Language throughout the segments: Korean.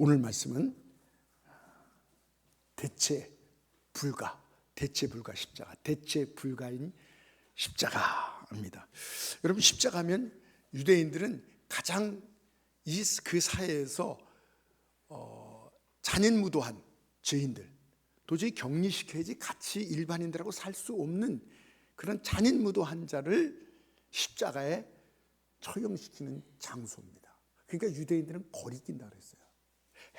오늘 말씀은 대체 불가 십자가, 대체 불가인 십자가입니다. 여러분, 십자가면 유대인들은 가장 그 사회에서 잔인무도한 죄인들, 도저히 격리시켜야지 같이 일반인들하고 살 수 없는 그런 잔인무도한 자를 십자가에 처형시키는 장소입니다. 그러니까 유대인들은 거리낀다 그랬어요.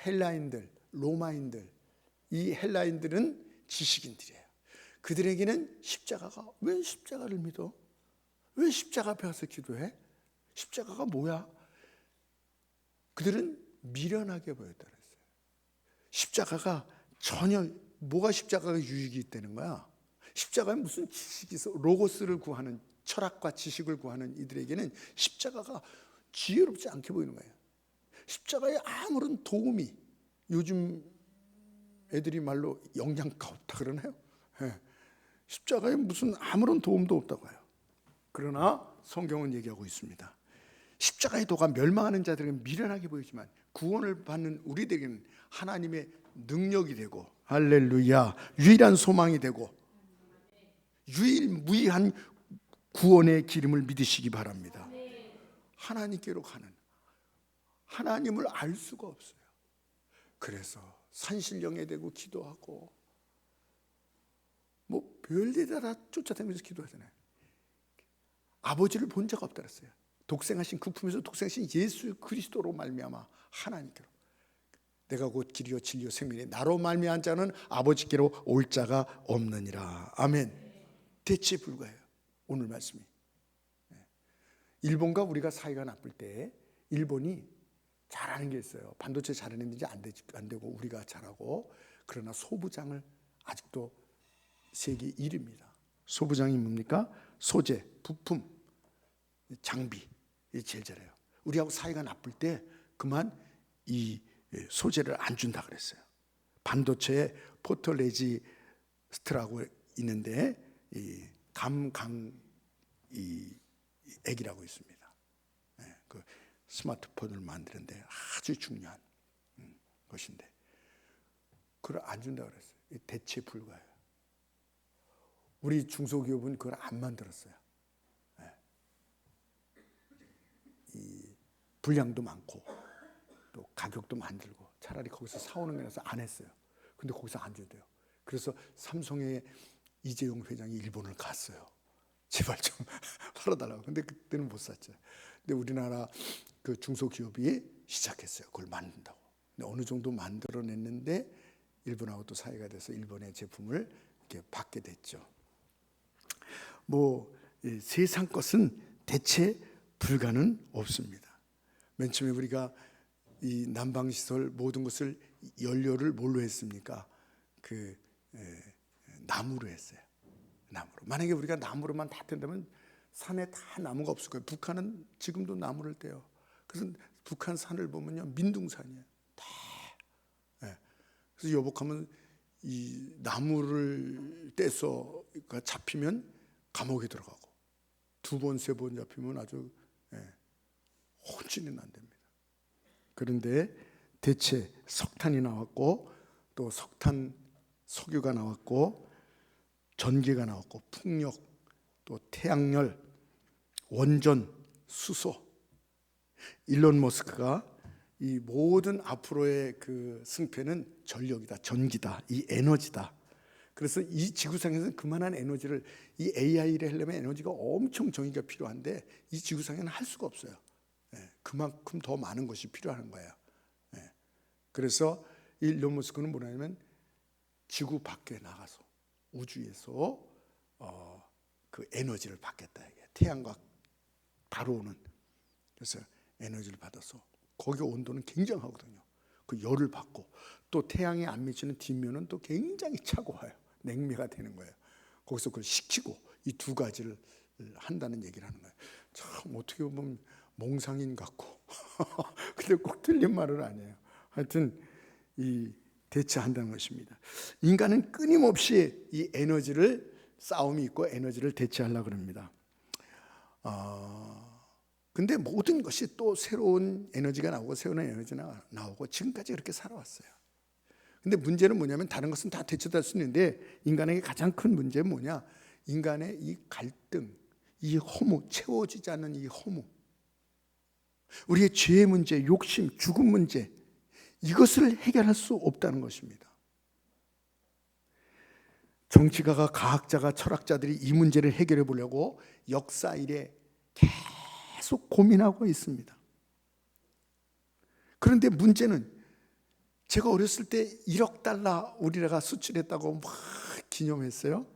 헬라인들, 로마인들, 이 헬라인들은 지식인들이에요. 그들에게는 십자가가, 왜 십자가를 믿어? 왜 십자가 앞에 가서 기도해? 십자가가 뭐야? 그들은 미련하게 보였다 그랬어요. 십자가가 전혀, 뭐가 십자가가 유익이 있다는 거야? 십자가는 무슨 지식이 있어? 로고스를 구하는, 철학과 지식을 구하는 이들에게는 십자가가 지혜롭지 않게 보이는 거예요. 십자가에 아무런 도움이, 요즘 애들이 말로 영양가 없다 그러나요? 십자가에 무슨 아무런 도움도 없다고 해요. 그러나 성경은 얘기하고 있습니다. 십자가의 도가 멸망하는 자들에게는 미련하게 보이지만 구원을 받는 우리들에게는 하나님의 능력이 되고, 할렐루야, 유일한 소망이 되고 유일무이한 구원의 기름을 믿으시기 바랍니다. 하나님께로 가는, 하나님을 알 수가 없어요. 그래서 산신령에 대고 기도하고 뭐 별데다 다 쫓아다니면서 기도하잖아요. 아버지를 본 적 없다 그랬어요. 독생하신, 그 품에서 독생하신 예수 그리스도로 말미암아 하나님께로, 내가 곧 길이요 진리요 생명이니 나로 말미암은 자는 아버지께로 올 자가 없느니라. 아멘. 대체 불가해요, 오늘 말씀이. 일본과 우리가 사이가 나쁠 때 일본이 잘하는 게 있어요. 반도체 잘하는지 안 되고 우리가 잘하고, 그러나 소부장을 아직도 세계 1위입니다. 소부장이 뭡니까? 소재, 부품, 장비, 제일 잘해요. 우리하고 사이가 나쁠 때 그만 이 소재를 안 준다 그랬어요. 반도체에 포토레지스트라고 있는데 이 액이라고 있습니다. 그 스마트폰을 만드는데 아주 중요한 것인데 그걸 안 준다 그랬어요. 대체 불가해요. 우리 중소기업은 그걸 안 만들었어요. 이 분량도 많고 또 가격도 만들고 차라리 거기서 사오는 게 나서 안 했어요. 근데 거기서 안 준대요. 그래서 삼성의 이재용 회장이 일본을 갔어요. 제발 좀 팔아달라고. 근데 그때는 못 샀죠. 근데 우리나라 그 중소기업이 시작했어요. 그걸 만든다고. 근데 어느 정도 만들어냈는데 일본하고 또 사이가 돼서 일본의 제품을 이렇게 받게 됐죠. 뭐 세상 것은 대체 불가는 없습니다. 맨 처음에 우리가 이 난방시설 모든 것을 연료를 뭘로 했습니까? 나무로 했어요. 나무로. 만약에 우리가 나무로만 다 뜬다면 산에 다 나무가 없을 거예요. 북한은 지금도 나무를 떼요. 그래서 북한 산을 보면요, 민둥산이에요. 다. 그래서 여복하면 이 나무를 떼서 잡히면 감옥에 들어가고, 2번, 3번 잡히면 아주 혼쭐이 난답니다. 그런데 대체 석탄이 나왔고, 또 석탄 석유가 나왔고, 전기가 나왔고, 풍력, 또 태양열, 원전, 수소. 일론 머스크가 이 모든 앞으로의 그 승패는 전력이다, 전기다, 이 에너지다. 그래서 이 지구상에서는 그만한 에너지를, 이 AI를 하려면 에너지가 엄청 전기가 필요한데 이 지구상에는 할 수가 없어요. 그만큼 더 많은 것이 필요한 거예요. 그래서 일론 머스크는 뭐냐면 지구 밖에 나가서 우주에서 그 에너지를 받겠다. 태양과 바로 오는, 그래서 에너지를 받아서 거기 온도는 굉장하거든요. 그 열을 받고 또 태양에 안 미치는 뒷면은 또 굉장히 차가워요. 냉매가 되는 거예요. 거기서 그걸 식히고 이 두 가지를 한다는 얘기를 하는 거예요. 참 어떻게 보면 몽상인 같고 근데 꼭 틀린 말은 아니에요. 하여튼 이 대체한다는 것입니다. 인간은 끊임없이 이 에너지를, 싸움이 있고 에너지를 대체하려고 합니다. 근데 모든 것이 또 새로운 에너지가 나오고 새로운 에너지가 나오고 지금까지 그렇게 살아왔어요. 근데 문제는 뭐냐면 다른 것은 다 대처될 수 있는데 인간에게 가장 큰 문제는 뭐냐? 인간의 이 갈등, 이 허무, 채워지지 않는 이 허무, 우리의 죄의 문제, 욕심, 죽음 문제, 이것을 해결할 수 없다는 것입니다. 정치가가, 과학자가, 철학자들이 이 문제를 해결해 보려고 역사 이래 계속 고민하고 있습니다. 그런데 문제는 제가 어렸을 때 1억 달러 우리나라가 수출했다고 막 기념했어요.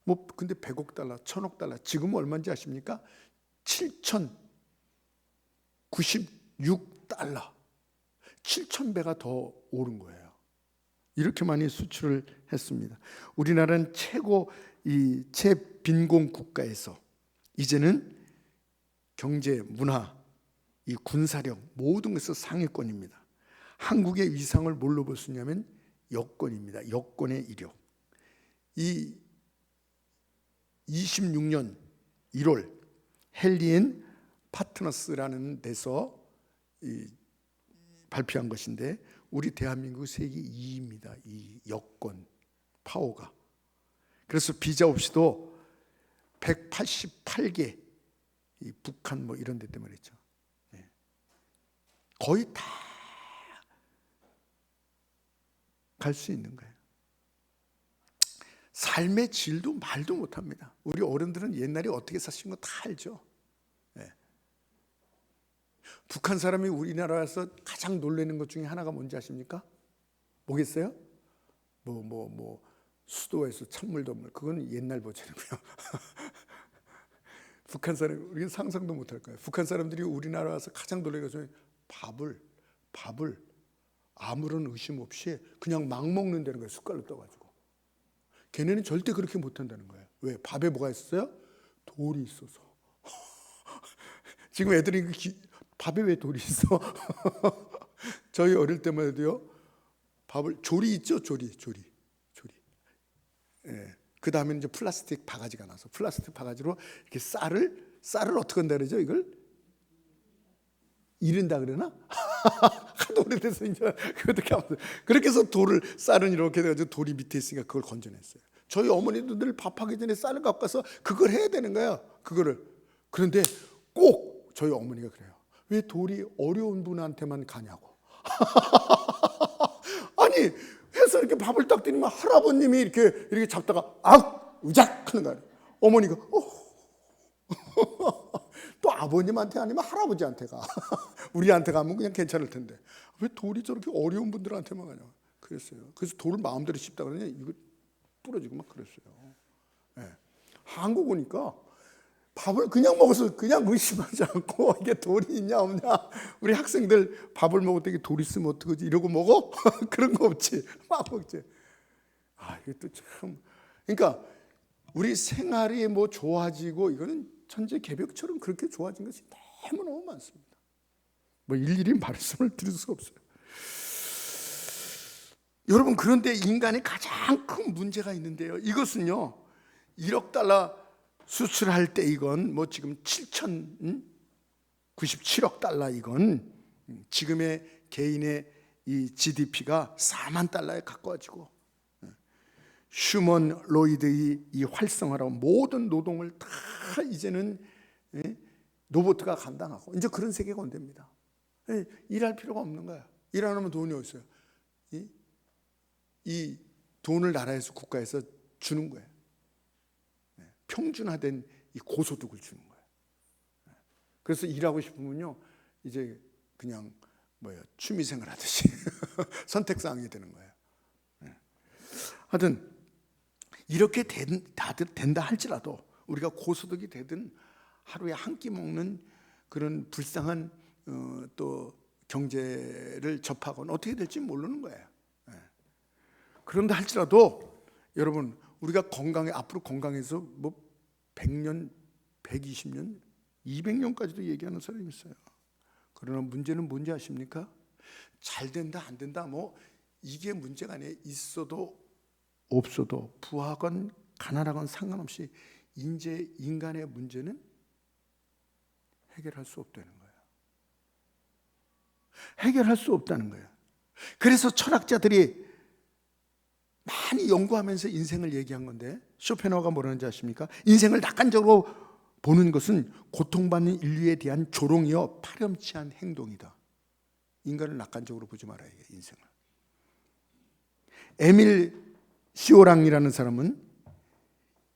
뭐 근데 100억 달러, 1000억 달러, 지금은 얼마인지 아십니까? 7,096달러, 7,000배가 더 오른 거예요. 이렇게 많이 수출을 했습니다. 우리나라는 최고 이 최빈공 국가에서 이제는 경제, 문화, 이 군사력 모든 것에서 상위권입니다. 한국의 위상을 뭘로 볼 수 있냐면 여권입니다. 여권의 이력. 이 26년 1월 헨리 & 파트너스라는 데서 발표한 것인데 우리 대한민국 세계 2위입니다. 이 여권 파워가. 그래서 비자 없이도 188개 이 북한 뭐 이런 데 때문에 말이죠. 거의 다 갈 수 있는 거예요. 삶의 질도 말도 못합니다. 우리 어른들은 옛날에 어떻게 사신 거 다 알죠. 북한 사람이 우리나라에서 가장 놀라는 것 중에 하나가 뭔지 아십니까? 뭐겠어요? 수도에서 찬물도 없는, 그건 옛날 버전이고요. 북한 사람, 우리는 상상도 못할 거예요. 북한 사람들이 우리나라 와서 가장 놀라는 것은 밥을 아무런 의심 없이 그냥 막 먹는다는 거예요. 숟갈로 떠가지고. 걔네는 절대 그렇게 못한다는 거예요. 왜? 밥에 뭐가 있었어요? 돌이 있어서. 지금 애들이 밥에 왜 돌이 있어? 저희 어릴 때만 해도요, 밥을, 조리 있죠? 조리. 예. 그 다음에 이제 플라스틱 바가지가 나서 플라스틱 바가지로 이렇게 쌀을 어떻게 한다 그러죠? 이걸 이른다 그러나? 하도 오래돼서 이제 어떻게 하면 그렇게 해서 쌀은 이렇게 돼가지고 돌이 밑에 있으니까 그걸 건져냈어요. 저희 어머니도 늘 밥하기 전에 쌀을 갖고 가서 그걸 해야 되는 거야. 그거를. 그런데 꼭 저희 어머니가 그래요. 왜 돌이 어려운 분한테만 가냐고. 아니 해서 이렇게 밥을 딱 드리면 할아버님이 이렇게 잡다가 으작 하는 거예요. 어머니가 또 아버님한테 아니면 할아버지한테 가. 우리한테 가면 그냥 괜찮을 텐데 왜 돌이 저렇게 어려운 분들한테만 가냐. 그랬어요. 그래서 돌을 마음대로 씹다 그러냐 이거 부러지고 막 그랬어요. 네. 한국 오니까 밥을 그냥 먹어서 그냥 의심하지 않고 이게 돌이 있냐 없냐. 우리 학생들 밥을 먹을 때 돌이 있으면 어떡하지 이러고 먹어? 그런 거 없지. 막 먹지. 이게 또 참. 그러니까 우리 생활이 뭐 좋아지고 이거는 천재개벽처럼 그렇게 좋아진 것이 너무너무 많습니다. 뭐 일일이 말씀을 드릴 수가 없어요. 여러분, 그런데 인간의 가장 큰 문제가 있는데요. 이것은요, 1억 달러 수출할 때 이건 뭐 지금 7,097억 달러 이건 지금의 개인의 이 GDP가 4만 달러에 가까워지고 휴먼 로이드의 이 활성화로 모든 노동을 다 이제는 로봇가 감당하고 이제 그런 세계가 온답니다. 일할 필요가 없는 거야. 일 안 하면 돈이 어디 있어요? 이 돈을 나라에서 국가에서 주는 거예요. 평준화된 이 고소득을 주는 거예요. 그래서 일하고 싶으면요 이제 그냥 취미생활 하듯이 선택사항이 되는 거예요. 하여튼 이렇게 된다 할지라도 우리가 고소득이 되든 하루에 한 끼 먹는 그런 불쌍한 또 경제를 접하거나 어떻게 될지 모르는 거예요. 그런다 할지라도 여러분 우리가 앞으로 건강해서 뭐 100년, 120년, 200년까지도 얘기하는 사람이 있어요. 그러나 문제는 뭔지 아십니까? 잘 된다 안 된다 뭐 이게 문제가 아니에요. 있어도 없어도 부하건 가난하건 상관없이 인간의 문제는 해결할 수 없다는 거예요. 해결할 수 없다는 거예요. 그래서 철학자들이 많이 연구하면서 인생을 얘기한 건데, 쇼펜하우어가 뭐라는지 아십니까? 인생을 낙관적으로 보는 것은 고통받는 인류에 대한 조롱이요 파렴치한 행동이다. 인간을 낙관적으로 보지 말아야 해요, 인생을. 에밀 시오랑이라는 사람은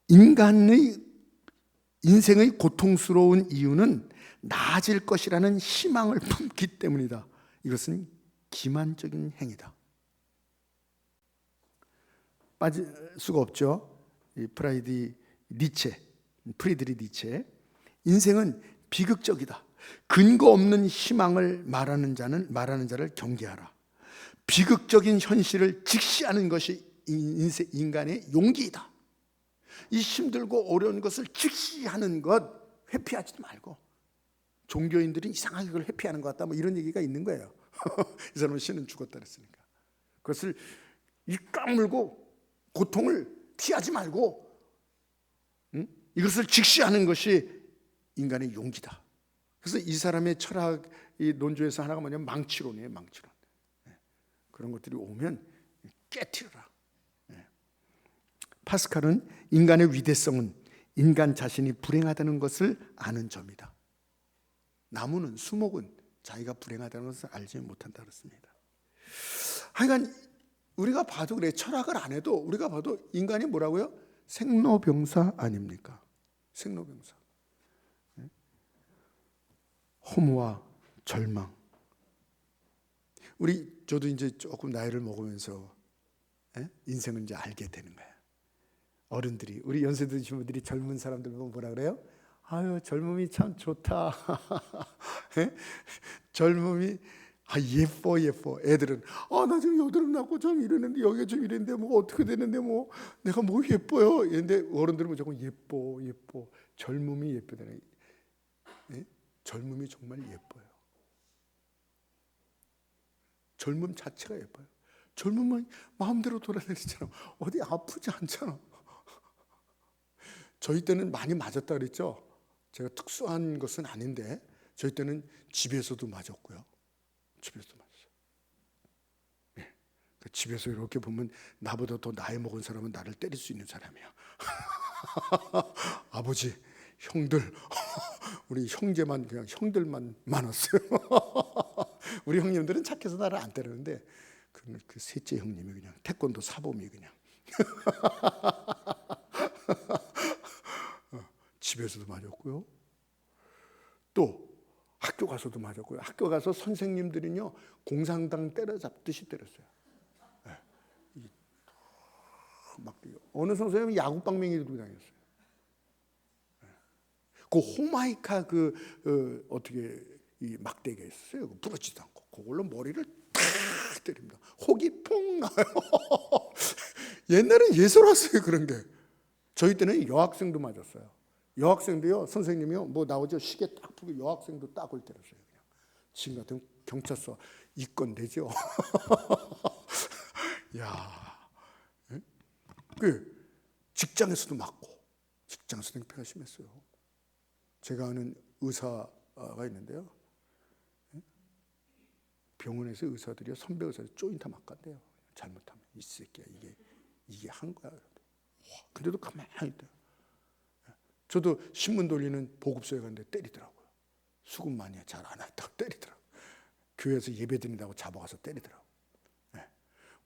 인간의 인생의 고통스러운 이유는 나아질 것이라는 희망을 품기 때문이다. 이것은 기만적인 행위다. 빠질 수가 없죠. 이 프리드리 니체. 인생은 비극적이다. 근거 없는 희망을 말하는 자를 경계하라. 비극적인 현실을 직시하는 것이 인간의 용기이다. 이 힘들고 어려운 것을 직시하는 것 회피하지도 말고, 종교인들은 이상하게 그걸 회피하는 것 같다 뭐 이런 얘기가 있는 거예요. 이 사람은 신은 죽었다 그랬으니까. 그것을 입 까물고 고통을 피하지 말고 이것을 직시하는 것이 인간의 용기다. 그래서 이 사람의 철학 이 논조에서 하나가 뭐냐면 망치론이에요. 망치론. 그런 것들이 오면 깨트려라. 파스칼은 인간의 위대성은 인간 자신이 불행하다는 것을 아는 점이다. 나무는, 수목은 자기가 불행하다는 것을 알지 못한다 그랬습니다. 하여간 우리가 봐도 그래. 철학을 안 해도 우리가 봐도 인간이 뭐라고요? 생로병사 아닙니까? 생로병사. 허무와 절망. 저도 이제 조금 나이를 먹으면서 인생을 이제 알게 되는 거예요. 어른들이, 우리 연세 드신 분들이 젊은 사람들 보고 뭐라 그래요? 아유, 젊음이 참 좋다. 젊음이 예뻐. 애들은 나 지금 여드름 났고 좀 이러는데, 여기가 좀 이랬는데 뭐 어떻게 되는데 뭐 내가 뭐 예뻐요. 그런데 어른들은 무조건 예뻐. 젊음이 예쁘다네. 젊음이 정말 예뻐요. 젊음 자체가 예뻐요. 젊으면 마음대로 돌아다니잖아. 어디 아프지 않잖아. 저희 때는 많이 맞았다 그랬죠. 제가 특수한 것은 아닌데 저희 때는 집에서도 맞았고요. 집에서도 맞았어요. 집에서 이렇게 보면 나보다 더 나이 먹은 사람은 나를 때릴 수 있는 사람이야. 아버지, 형들, 우리 형제만, 그냥 형들만 많았어요. 우리 형님들은 착해서 나를 안 때리는데 그 셋째 형님이 그냥 태권도 사범이 그냥 집에서도 맞았고요. 또 학교 가서도 맞았고요. 학교 가서 선생님들은요 공산당 때려잡듯이 때렸어요. 막 어느 선생님은 야구방망이 들고 다녔어요. 그 호마이카 어떻게 이 막대기가 있었어요. 부러지도 않고 그걸로 머리를 탁 때립니다. 혹이 퐁 나요. 옛날에 예술왔어요 그런 게. 저희 때는 여학생도 맞았어요. 여학생도요, 선생님이요 뭐 나오죠, 시계 딱 풀고 여학생도 딱을 때렸어요. 그냥 지금 같은 경찰서 입건되죠. 야, 그 직장에서도 맞고, 직장에서도 행패가 심했어요. 제가 아는 의사가 있는데요, 병원에서 의사들이요, 선배 의사들 쪼인다 막 간대요. 잘못하면 이 새끼야 이게 한 거야. 근데도 가만히 있대요. 저도 신문 돌리는 보급소에 갔는데 때리더라고요. 수급 많이 잘 안 했다고 때리더라고요. 교회에서 예배 드린다고 잡아가서 때리더라고요.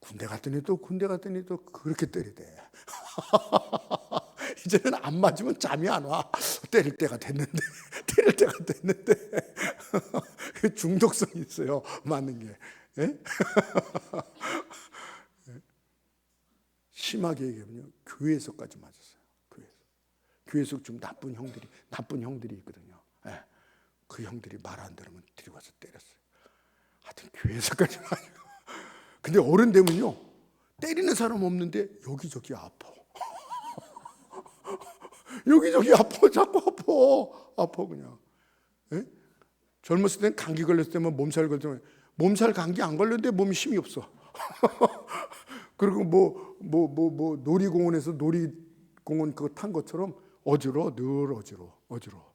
군대 갔더니 또 그렇게 때리대. 이제는 안 맞으면 잠이 안 와. 때릴 때가 됐는데 중독성이 있어요, 맞는 게. 심하게 얘기하면요, 교회에서까지 맞았어요. 교회에서 좀 나쁜 형들이 있거든요. 그 형들이 말 안 들으면 데리고 와서 때렸어요. 하여튼 교회에서까지 맞아요. 근데 어른 되면요, 때리는 사람 없는데 여기저기 아파. 여기저기 아파. 자꾸 아파 그냥. 젊었을 때는 감기 걸렸을 때만 몸살 걸리면, 몸살 감기 안 걸렸는데 몸이 힘이 없어. 그리고 뭐 놀이공원에서 놀이공원 그거 탄 것처럼 늘 어지러워.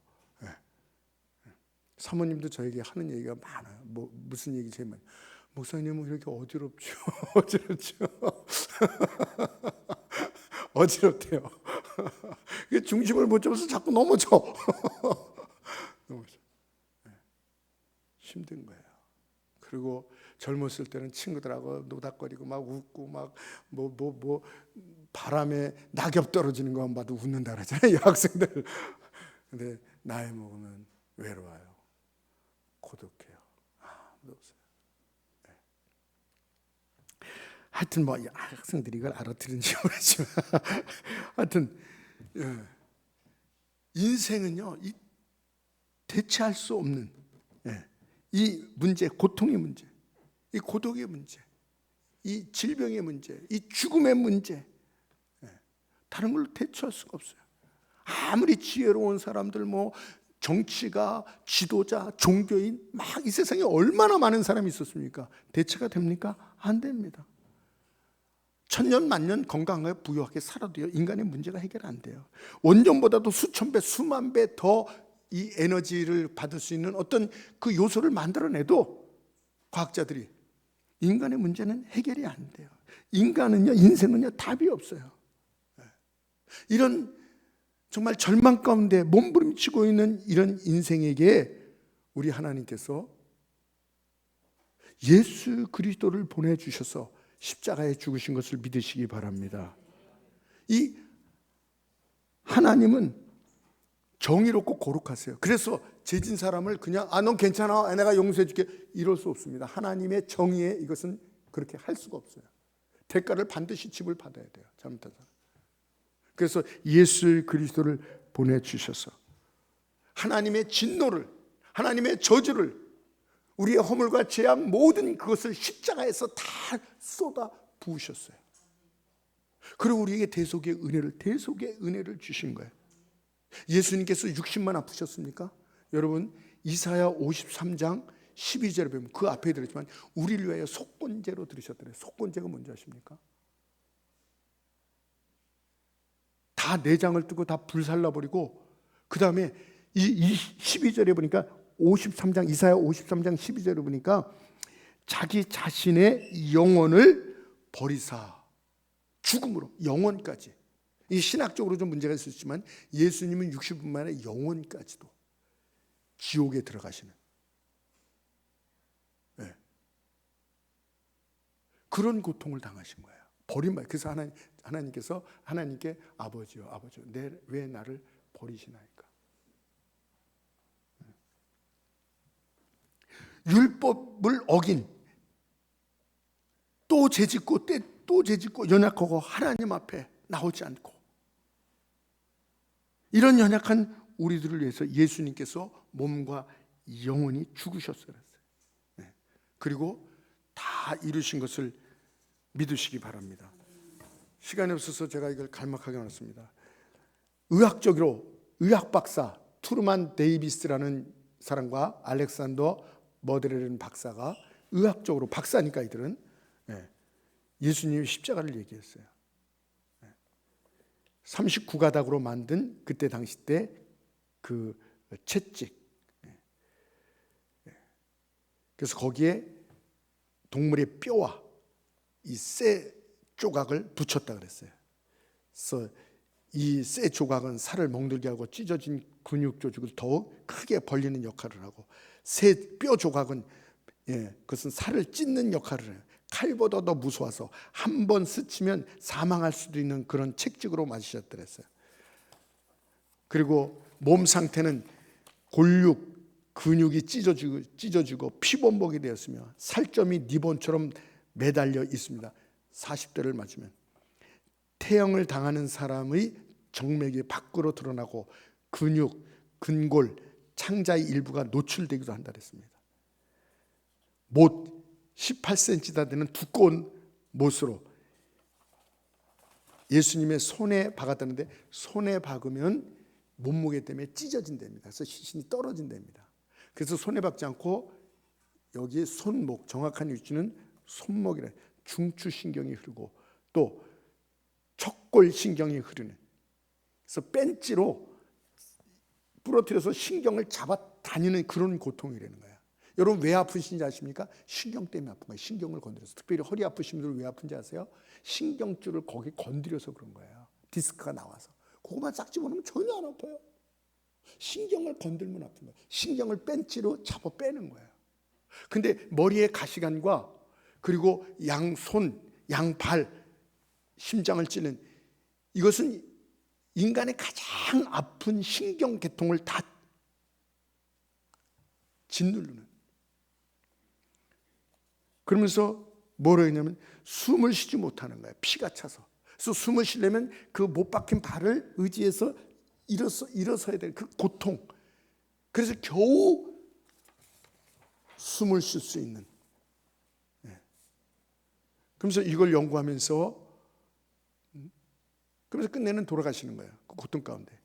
사모님도 저에게 하는 얘기가 많아요. 무슨 얘기 제일 많이? 목사님은 이렇게 어지럽죠. 어지럽죠. 어지럽대요. 중심을 못 잡아서 자꾸 넘어져. 넘어져. 힘든 거예요. 그리고 젊었을 때는 친구들하고 노닥거리고 막 웃고 막 바람에 낙엽 떨어지는 것만 봐도 웃는다 그러잖아요, 여학생들. 근데 나이 먹으면 외로워요. 고독해요. 무서워요. 네. 하여튼 학생들이 이걸 알아들은지 모르지만 하여튼 인생은요, 이 대체할 수 없는 이 문제, 고통의 문제, 이 고독의 문제, 이 질병의 문제, 이 죽음의 문제, 다른 걸로 대처할 수가 없어요. 아무리 지혜로운 사람들, 정치가, 지도자, 종교인, 막 이 세상에 얼마나 많은 사람이 있었습니까? 대체가 됩니까? 안 됩니다. 천년 만년 건강하게 부유하게 살아도요, 인간의 문제가 해결 안 돼요. 원전보다도 수천 배, 수만 배 더 이 에너지를 받을 수 있는 어떤 그 요소를 만들어내도 과학자들이 인간의 문제는 해결이 안 돼요. 인간은요, 인생은요, 답이 없어요. 이런 정말 절망 가운데 몸부림치고 있는 이런 인생에게 우리 하나님께서 예수 그리스도를 보내주셔서 십자가에 죽으신 것을 믿으시기 바랍니다. 이 하나님은 정의롭고 거룩하세요. 그래서 죄진 사람을 그냥 넌 괜찮아, 내가 용서해 줄게, 이럴 수 없습니다. 하나님의 정의에 이것은 그렇게 할 수가 없어요. 대가를 반드시 지불 받아야 돼요, 잘못한 사람. 그래서 예수 그리스도를 보내주셔서 하나님의 진노를, 하나님의 저주를, 우리의 허물과 죄악 모든 그것을 십자가에서 다 쏟아 부으셨어요. 그리고 우리에게 대속의 은혜를 주신 거예요. 예수님께서 60만 아프셨습니까? 여러분, 이사야 53장 12절에 보면 그 앞에 들었지만 우리를 위하여 속건제로 들으셨더래요. 속건제가 뭔지 아십니까? 다 내장을 뜨고 다 불살라버리고, 그 다음에 이 12절에 보니까 이사야 53장 12절에 보니까 자기 자신의 영혼을 버리사 죽음으로, 영혼까지. 이 신학적으로 좀 문제가 있었지만 예수님은 60분 만에 영혼까지도 지옥에 들어가시는 그런 고통을 당하신 거예요. 버림받. 그래서 하나님께서 하나님께 아버지요, 왜 나를 버리시나이까? 율법을 어긴, 또 죄짓고 연약하고 하나님 앞에 나오지 않고 이런 연약한 우리들을 위해서 예수님께서 몸과 영혼이 죽으셨어요. 그리고 다 이루신 것을 믿으시기 바랍니다. 시간이 없어서 제가 이걸 갈막하게 나눴습니다. 의학 박사 투르만 데이비스라는 사람과 알렉산더 머드레라는 박사가 의학적으로, 박사니까 이들은, 예수님의 십자가를 얘기했어요. 39가닥으로 만든 그때 당시 때 그 채찍. 그래서 거기에 동물의 뼈와 이 쇠 조각을 붙였다 그랬어요. 그래서 이 쇠 조각은 살을 멍들게 하고 찢어진 근육 조직을 더욱 크게 벌리는 역할을 하고, 쇠 뼈 조각은 그것은 살을 찢는 역할을 해요. 칼보다 더 무서워서 한 번 스치면 사망할 수도 있는 그런 책찍으로 맞으셨더랬어요. 그리고 몸 상태는 골육, 근육이 찢어지고 피범벅이 되었으며 살점이 리본처럼 매달려 있습니다. 40대를 맞으면 태형을 당하는 사람의 정맥이 밖으로 드러나고 근육, 근골, 창자의 일부가 노출되기도 한다 그랬습니다. 못 18cm나 되는 두꺼운 못으로 예수님의 손에 박았다는데, 손에 박으면 몸무게 때문에 찢어진답니다. 그래서 시신이 떨어진답니다. 그래서 손에 박지 않고 여기에 손목, 정확한 위치는 손목이라, 중추신경이 흐르고 또 척골신경이 흐르는, 그래서 벤치로 부러뜨려서 신경을 잡아 다니는 그런 고통이라는 거야. 여러분 왜 아프신지 아십니까? 신경 때문에 아픈 거예요. 신경을 건드려서. 특별히 허리 아프신 분들 왜 아픈지 아세요? 신경줄을 거기 건드려서 그런 거예요. 디스크가 나와서. 그것만 싹 집어넣으면 전혀 안 아파요. 신경을 건들면 아픈 거예요. 신경을 뺀지로 잡아 빼는 거예요. 근데 머리에 가시관과 그리고 양손, 양발, 심장을 찌는 이것은 인간의 가장 아픈 신경계통을 다 짓누르는. 그러면서 뭐라 했냐면 숨을 쉬지 못하는 거예요. 피가 차서. 그래서 숨을 쉬려면 그 못 박힌 발을 의지해서 일어서야 되는 그 고통. 그래서 겨우 숨을 쉴 수 있는. 그러면서 이걸 연구하면서 그래서 끝내는 돌아가시는 거예요. 그 고통 가운데.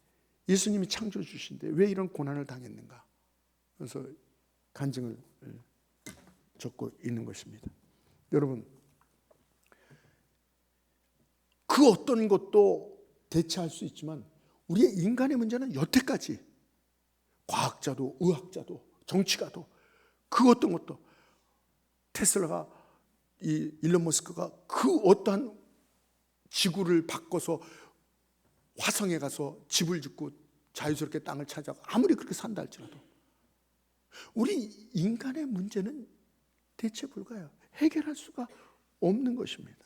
예수님이 창조해 주신데 왜 이런 고난을 당했는가? 그래서 간증을 적고 있는 것입니다. 여러분, 그 어떤 것도 대체할 수 있지만 우리의 인간의 문제는 여태까지 과학자도 의학자도 정치가도 그 어떤 것도 테슬라가 이 일론 머스크가 그 어떠한 지구를 바꿔서 화성에 가서 집을 짓고 자유스럽게 땅을 차지하고 아무리 그렇게 산다 할지라도 우리 인간의 문제는 대체 불가해요. 해결할 수가 없는 것입니다.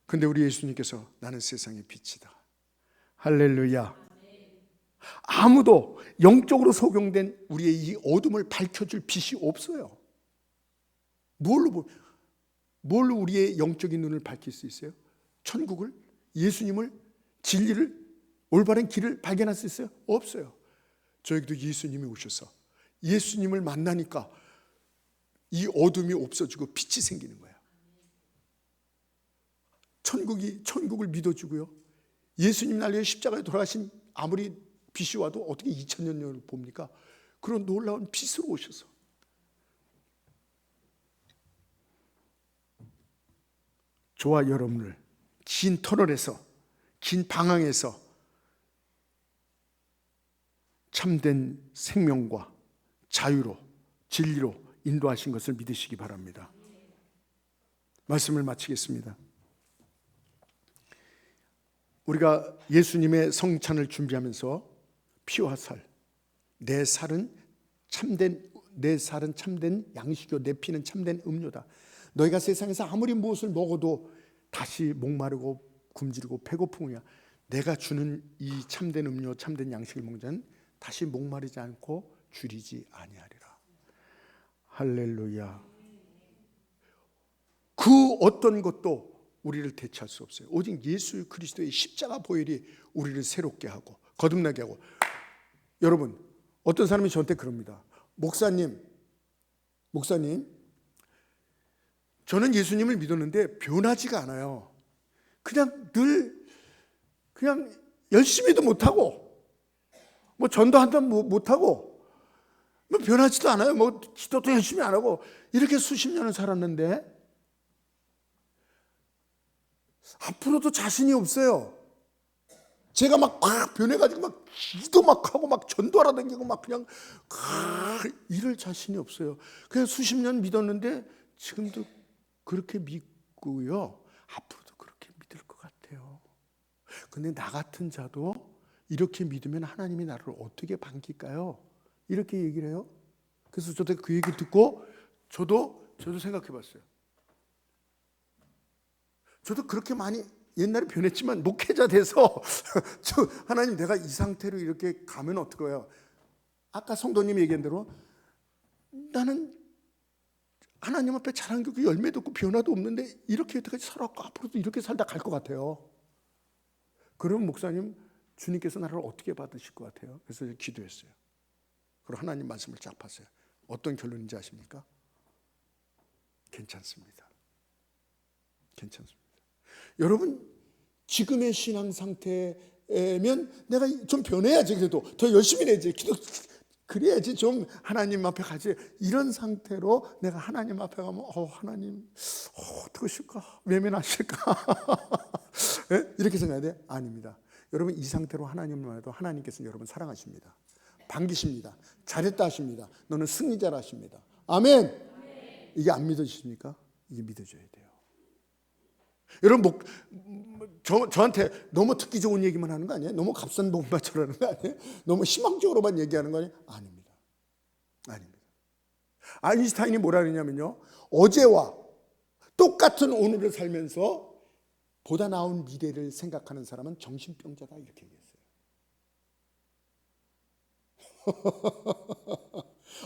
근데 우리 예수님께서 나는 세상의 빛이다. 할렐루야. 아무도 영적으로 소경된 우리의 이 어둠을 밝혀줄 빛이 없어요. 뭘로 우리의 영적인 눈을 밝힐 수 있어요? 천국을, 예수님을, 진리를, 올바른 길을 발견할 수 있어요? 없어요. 저에게도 예수님이 오셔서 예수님을 만나니까 이 어둠이 없어지고 빛이 생기는 거예요. 천국을 믿어주고요. 예수님 날려 십자가에 돌아가신 아무리 빛이 와도 어떻게 2000년을 봅니까? 그런 놀라운 빛으로 오셔서 저와 여러분을 긴 터널에서, 긴 방황에서 참된 생명과 자유로, 진리로 인도하신 것을 믿으시기 바랍니다. 말씀을 마치겠습니다. 우리가 예수님의 성찬을 준비하면서 피와 살, 내 살은 참된 양식이요 내 피는 참된 음료다. 너희가 세상에서 아무리 무엇을 먹어도 다시 목마르고 굶주리고 배고픔이야. 내가 주는 이 참된 음료, 참된 양식을 먹는 자는 다시 목마르지 않고 줄이지 아니하리라. 할렐루야. 그 어떤 것도 우리를 대체할 수 없어요. 오직 예수 그리스도의 십자가 보혈이 우리를 새롭게 하고 거듭나게 하고. 여러분, 어떤 사람이 저한테 그럽니다. 목사님, 저는 예수님을 믿었는데 변하지가 않아요. 그냥 열심히도 못하고 뭐 전도한다면 못하고 뭐 변하지도 않아요. 뭐 기도도 열심히 안 하고 이렇게 수십 년을 살았는데 앞으로도 자신이 없어요. 제가 막 변해가지고 막 기도 막 하고 막 전도하러 다니고 막 그냥 이럴 자신이 없어요. 그냥 수십 년 믿었는데 지금도 그렇게 믿고요. 앞으로도 그렇게 믿을 것 같아요. 근데 나 같은 자도 이렇게 믿으면 하나님이 나를 어떻게 반길까요? 이렇게 얘기를 해요. 그래서 저도 그 얘기 듣고 저도 생각해 봤어요. 저도 그렇게 많이 옛날에 변했지만 목회자 돼서 하나님 내가 이 상태로 이렇게 가면 어떡해요? 아까 성도님이 얘기한 대로 나는 하나님 앞에 잘한 게 열매도 없고 변화도 없는데 이렇게 여태까지 살았고 앞으로도 이렇게 살다 갈 것 같아요. 그럼 목사님 주님께서 나를 어떻게 받으실 것 같아요? 그래서 기도했어요. 그리고 하나님 말씀을 쫙 봤어요. 어떤 결론인지 아십니까? 괜찮습니다. 여러분 지금의 신앙 상태면 내가 좀 변해야지, 그래도 더 열심히 해야지, 그래야지 좀 하나님 앞에 가지. 이런 상태로 내가 하나님 앞에 가면 하나님 어떻게 하실까? 외면하실까? 네? 이렇게 생각해야 돼? 아닙니다. 여러분 이 상태로 하나님을 해도 하나님께서는 여러분 사랑하십니다. 반기십니다. 잘했다 하십니다. 너는 승리자라 하십니다. 아멘. 이게 안 믿어지십니까? 이게 믿어져야 돼요. 여러분 저한테 너무 듣기 좋은 얘기만 하는 거 아니에요? 너무 값싼 복음처럼 하는 거 아니에요? 너무 희망적으로만 얘기하는 거 아니에요? 아닙니다. 아닙니다. 아인슈타인이 뭐라 그러냐면요, 어제와 똑같은 오늘을 살면서 보다 나은 미래를 생각하는 사람은 정신병자다, 이렇게 얘기했어요.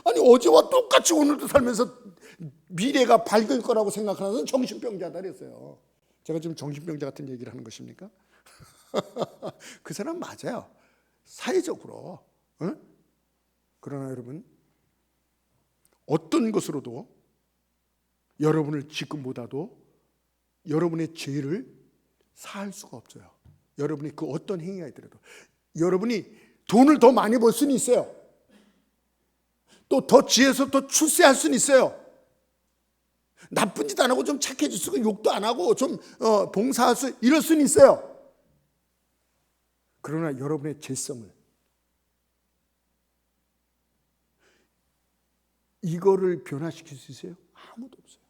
아니 어제와 똑같이 오늘도 살면서 미래가 밝을 거라고 생각하는 사람은 정신병자다 그랬어요. 제가 지금 정신병자 같은 얘기를 하는 것입니까? 그 사람 맞아요, 사회적으로. 응? 그러나 여러분, 어떤 것으로도 여러분을 지금보다도 여러분의 죄를 사할 수가 없어요. 여러분이 그 어떤 행위가 있더라도. 여러분이 돈을 더 많이 벌 수는 있어요. 또 더 지혜서 더 출세할 수는 있어요. 나쁜 짓 안 하고 좀 착해질 수 있고, 욕도 안 하고 좀 봉사할 수, 이럴 수는 있어요. 그러나 여러분의 죄성을, 이거를 변화시킬 수 있어요? 아무도 없어요.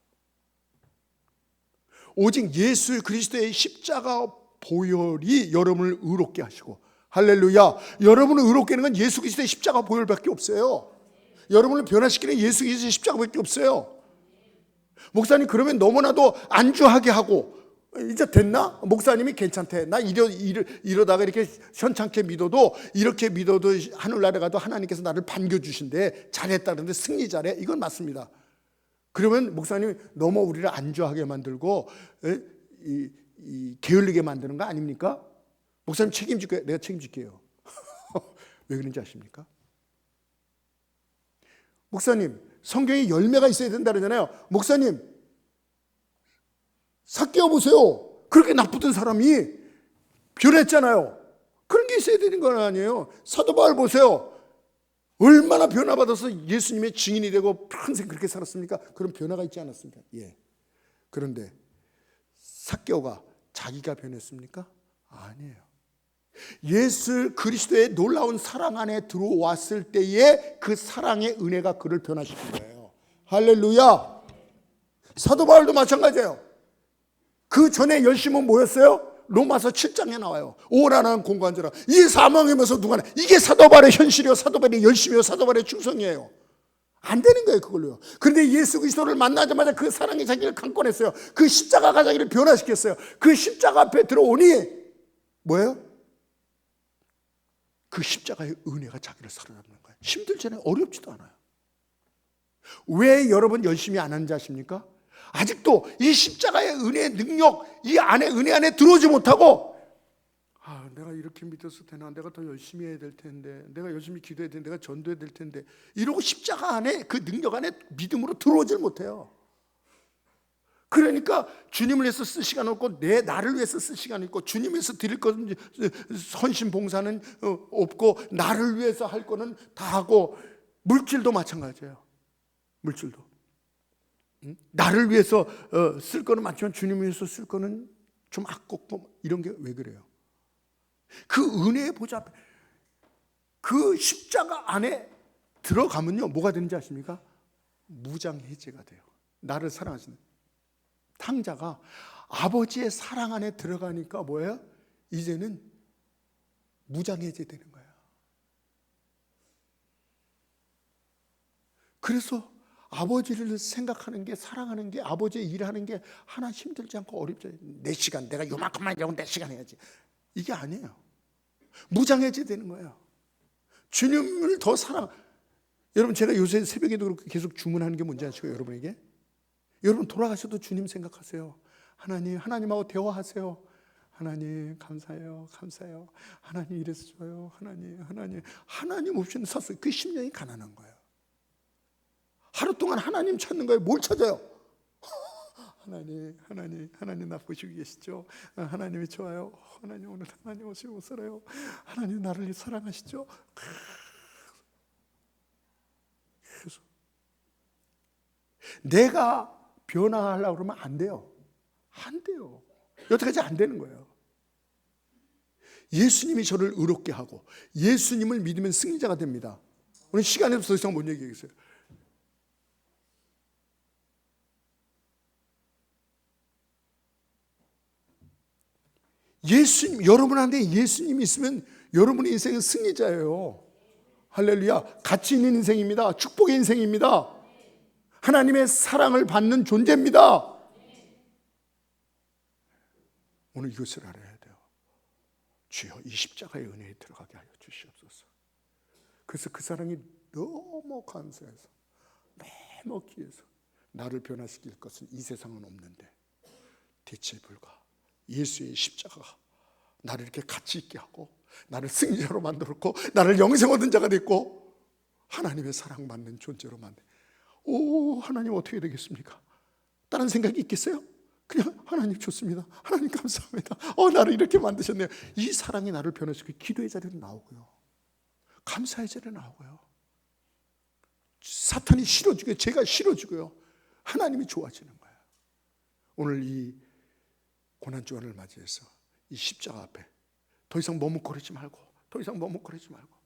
오직 예수 그리스도의 십자가 보혈이 여러분을 의롭게 하시고, 할렐루야, 여러분을 의롭게 하는 건 예수 그리스도의 십자가 보혈밖에 없어요. 여러분을 변화시키는 예수 그리스도의 십자가밖에 없어요. 목사님, 그러면 너무나도 안주하게 하고, 이제 됐나? 목사님이 괜찮대, 나 이러다가 이렇게 현찮게 믿어도, 이렇게 믿어도 하늘나라에 가도 하나님께서 나를 반겨주신대, 잘했다 그러는데 승리자래, 이건 맞습니다. 그러면 목사님이 너무 우리를 안주하게 만들고 게을리게 만드는 거 아닙니까? 목사님 책임질 거예요. 내가 책임질게요. 왜 그런지 아십니까? 목사님, 성경에 열매가 있어야 된다 그러잖아요. 목사님, 삭개오 보세요. 그렇게 나쁘던 사람이 변했잖아요. 그런 게 있어야 되는 건 아니에요. 사도 바울 보세요. 얼마나 변화받아서 예수님의 증인이 되고 평생 그렇게 살았습니까? 그런 변화가 있지 않았습니까? 예. 그런데 삭개오가 자기가 변했습니까? 아니에요. 예수 그리스도의 놀라운 사랑 안에 들어왔을 때에 그 사랑의 은혜가 그를 변화시킨 거예요. 할렐루야. 사도 바울도 마찬가지예요. 그 전에 열심은 뭐였어요? 로마서 7장에 나와요. 오라는 공관자라. 이 사망하면서 누가, 이게 사도 바울의 현실이요, 사도 바울의 열심이요, 사도 바울의 충성이에요. 안 되는 거예요, 그걸로요. 그런데 예수 그리스도를 만나자마자 그 사랑이 자기를 강권했어요. 그 십자가가 자기를 변화시켰어요. 그 십자가 앞에 들어오니 뭐예요? 그 십자가의 은혜가 자기를 사로잡는 거예요. 힘들잖아요. 어렵지도 않아요. 왜 여러분 열심히 안 하는지 아십니까? 아직도 이 십자가의 은혜의 능력, 이 안에, 은혜 안에 들어오지 못하고, 내가 이렇게 믿어서 되나? 내가 더 열심히 해야 될 텐데, 내가 열심히 기도해야 되는데, 내가 전도해야 될 텐데, 이러고 십자가 안에, 그 능력 안에 믿음으로 들어오질 못해요. 그러니까 주님을 위해서 쓸 시간 없고, 나를 위해서 쓸 시간이 있고, 주님 위해서 드릴 것은 헌신 봉사는 없고, 나를 위해서 할 거는 다 하고, 물질도 마찬가지예요. 물질도 나를 위해서 쓸 거는 많지만 주님 위해서 쓸 거는 좀 아깝고, 이런 게 왜 그래요? 그 은혜의 보좌 앞에, 그 십자가 안에 들어가면요, 뭐가 되는지 아십니까? 무장해제가 돼요. 나를 사랑하시는 탕자가 아버지의 사랑 안에 들어가니까 뭐예요? 이제는 무장해제 되는 거예요. 그래서 아버지를 생각하는 게, 사랑하는 게, 아버지의 일하는 게 하나 힘들지 않고 어렵지 않아요. 내 시간, 내가 요만큼만 일하고 내 시간 해야지, 이게 아니에요. 무장해제 되는 거예요. 주님을 더 사랑. 여러분, 제가 요새 새벽에도 그렇게 계속 주문하는 게 뭔지 아시고, 여러분에게, 여러분 돌아가셔도 주님 생각하세요. 하나님하고 대화하세요. 하나님 감사해요, 감사해요. 하나님 이래서 줘요. 하나님 없이는 섰어요. 그 심령이 가난한 거예요. 하루 동안 하나님 찾는 거예요. 뭘 찾아요? 하나님 나 보시고 계시죠? 하나님이 좋아요. 하나님 오늘 하나님 오시고 살아요. 하나님 나를 사랑하시죠? 그래서 내가 변화하려고 그러면 안 돼요. 안 돼요. 여태까지 안 되는 거예요. 예수님이 저를 의롭게 하고 예수님을 믿으면 승리자가 됩니다. 오늘 시간이 없어서 더 이상 못 얘기하겠어요. 예수님, 여러분한테 예수님이 있으면 여러분의 인생은 승리자예요. 할렐루야. 가치 있는 인생입니다. 축복의 인생입니다. 하나님의 사랑을 받는 존재입니다. 오늘 이것을 알아야 돼요. 주여, 이 십자가의 은혜에 들어가게 하여 주시옵소서. 그래서 그 사랑이 너무 감사해서, 너무 귀해서 나를 변화시킬 것은 이 세상은 없는데 대체 불가 예수의 십자가가 나를 이렇게 가치 있게 하고 나를 승리자로 만들었고 나를 영생 얻은 자가 됐고 하나님의 사랑받는 존재로 만든. 오, 하나님 어떻게 되겠습니까? 다른 생각이 있겠어요? 그냥 하나님 좋습니다. 하나님 감사합니다. 나를 이렇게 만드셨네요. 이 사랑이 나를 변화시키고 기도의 자리로 나오고요, 감사의 자리로 나오고요, 사탄이 싫어지고요, 제가 싫어지고요, 하나님이 좋아지는 거예요. 오늘 이 고난주간을 맞이해서 이 십자가 앞에 더 이상 머뭇거리지 말고, 더 이상 머뭇거리지 말고,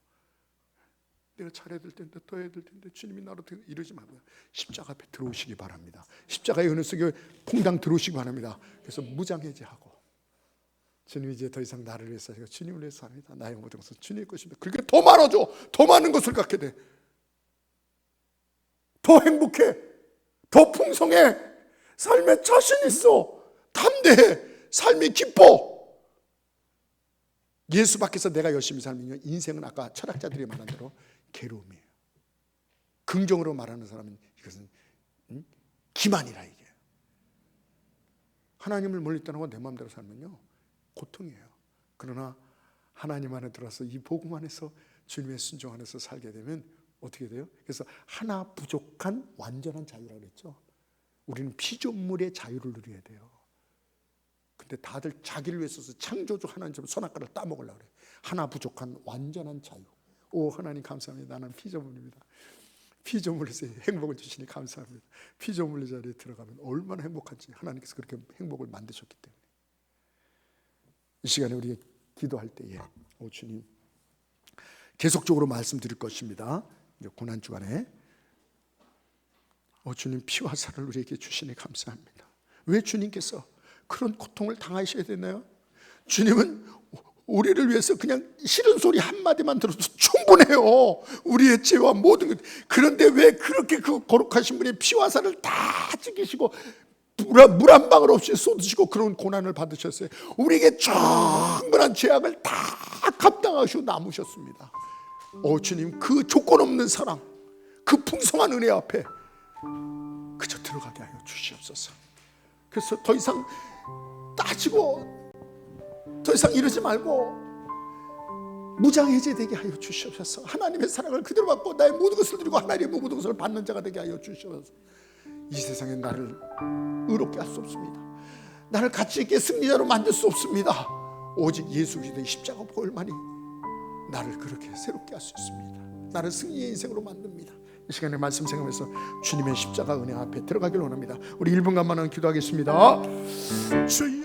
내가 잘해야 될 텐데, 더 해야 될 텐데, 주님이 나로 이러지 말고요, 십자가 앞에 들어오시기 바랍니다. 십자가의 은혜 속에 퐁당 들어오시기 바랍니다. 그래서 무장해제하고, 주님 이제 더 이상 나를 위해서, 주님을 위해서 합니다. 나의 모든 것은 주님의 것입니다. 그렇게 더 많아져, 더 많은 것을 갖게 돼, 더 행복해, 더 풍성해, 삶에 자신 있어, 담대해, 삶이 기뻐. 예수 밖에서 내가 열심히 살면 인생은 아까 철학자들이 말한 대로 괴로움이에요. 긍정으로 말하는 사람은 이것은 기만이라. 이게 하나님을 멀리 떠나고 내 마음대로 살면요 고통이에요. 그러나 하나님 안에 들어서 이 복음 안에서 주님의 순종 안에서 살게 되면 어떻게 돼요? 그래서 하나 부족한 완전한 자유라고 그랬죠. 우리는 피조물의 자유를 누려야 돼요. 근데 다들 자기를 위해서 창조주 하나님처럼 선악과를 따먹으려고 그래요. 하나 부족한 완전한 자유. 오, 하나님 감사합니다. 나는 피조물입니다. 피조물에서 행복을 주시니 감사합니다. 피조물 자리에 들어가면 얼마나 행복한지 하나님께서 그렇게 행복을 만드셨기 때문에 이 시간에 우리 기도할 때에 오 주님, 계속적으로 말씀드릴 것입니다. 고난주간에 오 주님, 피와 살을 우리에게 주시니 감사합니다. 왜 주님께서 그런 고통을 당하셔야 되나요? 주님은 우리를 위해서 그냥 싫은 소리 한마디만 들어도 충분해요. 우리의 죄와 모든 것. 그런데 왜 그렇게 그 거룩하신 분의 피와 살을 다 찢기시고 물 한 방울 없이 쏟으시고 그런 고난을 받으셨어요. 우리에게 충분한 죄악을 다 감당하시고 남으셨습니다. 오 주님, 그 조건 없는 사랑, 그 풍성한 은혜 앞에 그저 들어가게 하여 주시옵소서. 그래서 더 이상 따지고 더 이상 이러지 말고 무장해제되게 하여 주시옵소서. 하나님의 사랑을 그대로 받고 나의 모든 것을 드리고 하나님의 모든 것을 받는 자가 되게 하여 주시옵소서. 이 세상에 나를 의롭게 할 수 없습니다. 나를 가치 있게 승리자로 만들 수 없습니다. 오직 예수 그리스도의 십자가 보혈만이 나를 그렇게 새롭게 할 수 있습니다. 나를 승리의 인생으로 만듭니다. 이 시간에 말씀 생각하면서 주님의 십자가 은혜 앞에 들어가길 원합니다. 우리 1분간만 기도하겠습니다. 주여